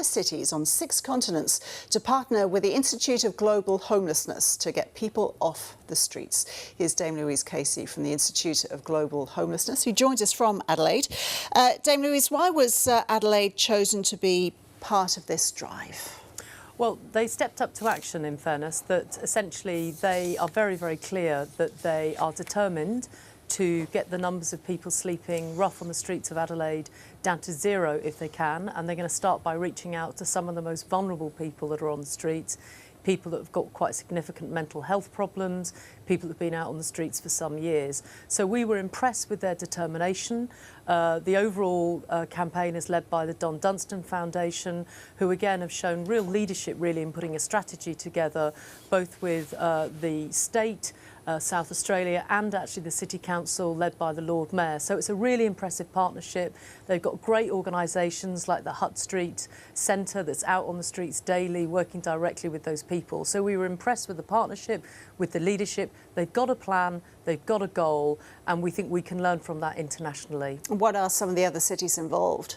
other cities on 6 continents to partner with the Institute of Global Homelessness to get people off the streets. Here's Dame Louise Casey from the Institute of Global Homelessness, who joins us from Adelaide. Dame Louise, why was Adelaide chosen to be part of this drive? Well, they stepped up to action, in fairness, that essentially they are very, very clear that they are determined to get the numbers of people sleeping rough on the streets of Adelaide down to 0 if they can, and they're going to start by reaching out to some of the most vulnerable people that are on the streets, people that have got quite significant mental health problems, people that have been out on the streets for some years. So we were impressed with their determination. The overall campaign is led by the Don Dunstan Foundation, who again have shown real leadership really in putting a strategy together, both with the state, South Australia, and actually the City Council led by the Lord Mayor. So it's a really impressive partnership. They've got great organisations like the Hutt Street Centre that's out on the streets daily working directly with those people. So we were impressed with the partnership, with the leadership. They've got a plan, they've got a goal, and we think we can learn from that internationally. What are some of the other cities involved?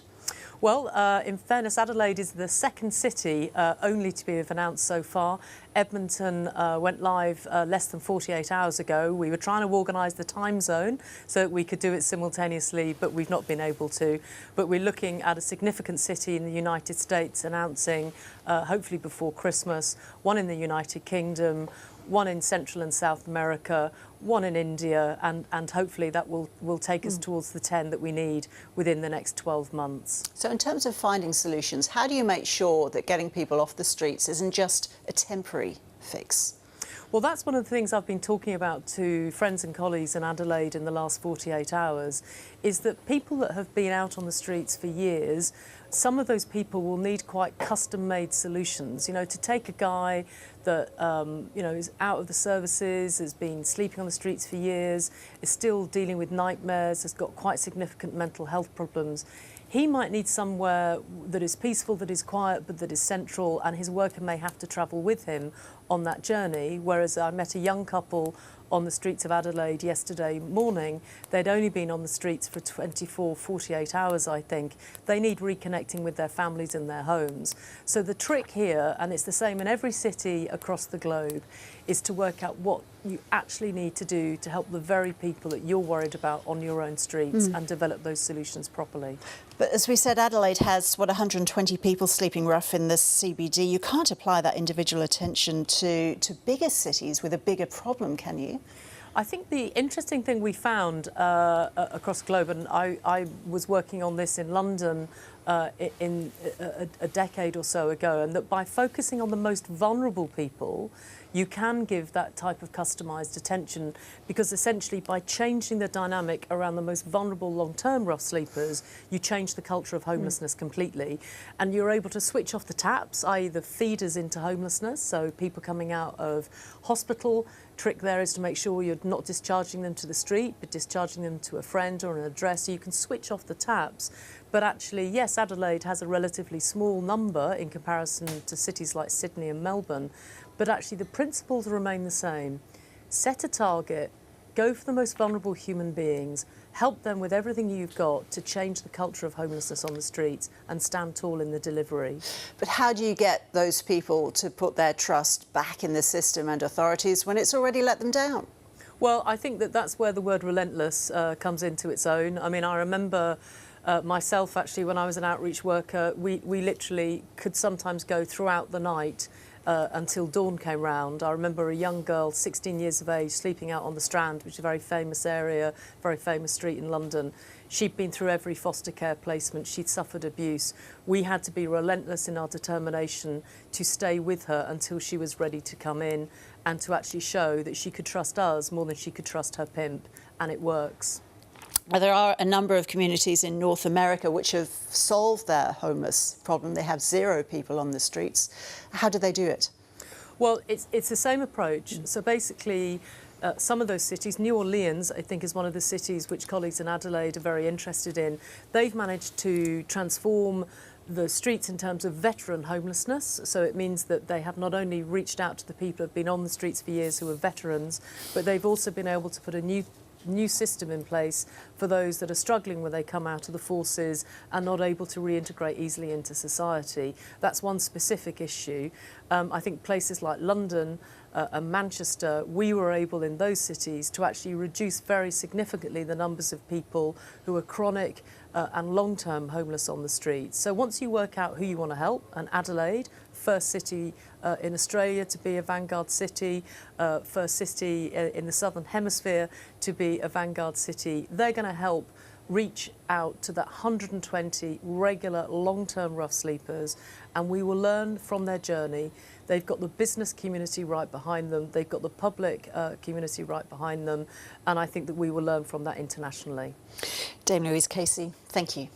Well, in fairness, Adelaide is the second city only to be announced so far. Edmonton went live less than 48 hours ago. We were trying to organise the time zone so that we could do it simultaneously, but we've not been able to. But we're looking at a significant city in the United States announcing, hopefully before Christmas, one in the United Kingdom, one in Central and South America, one in India, and hopefully that will take us towards the 10 that we need within the next 12 months. So in terms of finding solutions, how do you make sure that getting people off the streets isn't just a temporary fix? Well, that's one of the things I've been talking about to friends and colleagues in Adelaide in the last 48 hours, is that people that have been out on the streets for years, some of those people will need quite custom-made solutions. You know, to take a guy that, you know, is out of the services, has been sleeping on the streets for years, is still dealing with nightmares, has got quite significant mental health problems. He might need somewhere that is peaceful, that is quiet, but that is central, and his worker may have to travel with him on that journey. Whereas I met a young couple on the streets of Adelaide yesterday morning. They'd only been on the streets for 24, 48 hours, I think. They need reconnecting with their families and their homes. So the trick here, and it's the same in every city across the globe, is to work out what you actually need to do to help the very people that you're worried about on your own streets and develop those solutions properly. But as we said, Adelaide has, 120 people sleeping rough in the CBD. You can't apply that individual attention to bigger cities with a bigger problem, can you? I think the interesting thing we found across the globe, and I was working on this in London in a decade or so ago, and that by focusing on the most vulnerable people, you can give that type of customised attention, because essentially by changing the dynamic around the most vulnerable long-term rough sleepers, you change the culture of homelessness completely. And you're able to switch off the taps, i.e. the feeders into homelessness, so people coming out of hospital. Trick there is to make sure you're not discharging them to the street, but discharging them to a friend or an address, so you can switch off the taps. But actually, yes, Adelaide has a relatively small number in comparison to cities like Sydney and Melbourne, but actually the principles remain the same. Set a target, go for the most vulnerable human beings, help them with everything you've got to change the culture of homelessness on the streets, and stand tall in the delivery. But how do you get those people to put their trust back in the system and authorities when it's already let them down? Well, I think that that's where the word relentless comes into its own. I mean, I remember myself, actually, when I was an outreach worker, we literally could sometimes go throughout the night until dawn came round. I remember a young girl, 16 years of age, sleeping out on the Strand, which is a very famous area, very famous street in London. She'd been through every foster care placement. She'd suffered abuse. We had to be relentless in our determination to stay with her until she was ready to come in, and to actually show that she could trust us more than she could trust her pimp, and it works. There are a number of communities in North America which have solved their homeless problem. They have 0 people on the streets. How do they do it? Well, it's the same approach. So basically, some of those cities, New Orleans, I think, is one of the cities which colleagues in Adelaide are very interested in. They've managed to transform the streets in terms of veteran homelessness. So it means that they have not only reached out to the people who have been on the streets for years who are veterans, but they've also been able to put a new new system in place for those that are struggling when they come out of the forces and not able to reintegrate easily into society. That's one specific issue. I think places like London and Manchester, we were able in those cities to actually reduce very significantly the numbers of people who are chronic and long-term homeless on the streets. So once you work out who you want to help, and Adelaide, first city in Australia to be a vanguard city, first city in the Southern Hemisphere to be a vanguard city, they're going to help reach out to that 120 regular long-term rough sleepers, and we will learn from their journey. They've got the business community right behind them, they've got the public community right behind them, and I think that we will learn from that internationally. Dame Louise Casey, thank you.